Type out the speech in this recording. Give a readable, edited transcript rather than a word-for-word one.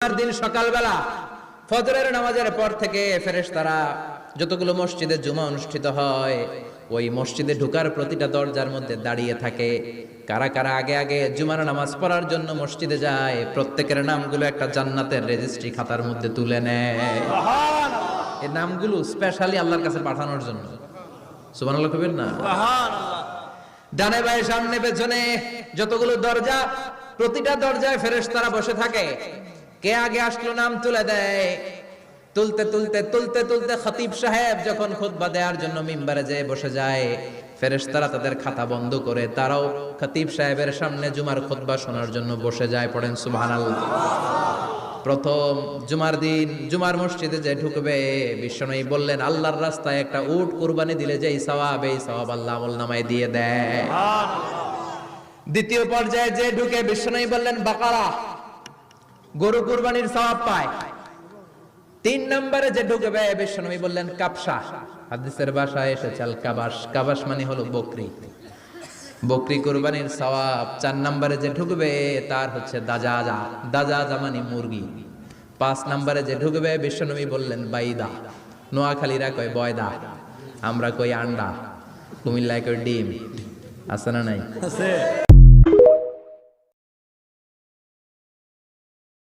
দিন সকালবেলা ফজরের নামাজের পর থেকে ফেরেশতারা যতগুলো মসজিদে জুমা অনুষ্ঠিত হয় ওই মসজিদে ঢোকার প্রতিটা দরজার মধ্যে দাঁড়িয়ে থাকে। কারা কারা আগে আগে জুমার নামাজ পড়ার জন্য মসজিদে যায় প্রত্যেকের নামগুলো একটা জান্নাতের রেজিস্ট্রি খাতার মধ্যে তুলে নেয়। এই নামগুলো স্পেশালি আল্লাহর কাছে পাঠানোর জন্য। সুবহানাল্লাহ কইবেন না? ডানে বায়ে সামনে পেছনে যতগুলো দরজা, প্রতিটা দরজায় ফেরেশতারা বসে থাকে। কে আগে আসলো নাম তুলে দেয়। তুলতে তুলতে তুলতে তুলতে খতিব সাহেব যখন খুতবা দেওয়ার জন্য মিম্বারে যেয়ে বসে যায়, ফেরেশতারা তাদের খাতা বন্ধ করে তারাও খতিব সাহেবের সামনে জুমার খুতবা শোনার জন্য বসে যায়। পড়েন সুবহানাল্লাহ। প্রথম জুমার দিন জুমার মসজিদে যে ঢুকবে, বিশ্বনবী বললেন আল্লাহর রাস্তায় একটা উট কুরবানি দিলে যে সওয়াব, এই সওয়াব আল্লাহ আমলনামায় দিয়ে দেয়। দ্বিতীয় পর্যায়ে যে ঢুকে, বিশ্বনবী বললেন বাকারা, গরু কুরবানির সওয়াব পায়। তিন নম্বরে যে ঢুকবে, বিশ্বনবী বললেন কাবসা, হাদিসের ভাষায় এসেছে আল কাবাস, কাবাস মানে হলো বকরি, বকরি কুরবানির সওয়াব। চার নম্বরে যে ঢুকবে তার হচ্ছে দাজাজা, দাজাজা মানে মুরগি। পাঁচ নম্বরে যে ঢুকবে, বিশ্বনবী বললেন বাইদা, নোয়াখালীরা কয় বয়দা, আমরা কই আন্ডা, কুমিল্লায় কই ডিম। আছে না নাই? আছে।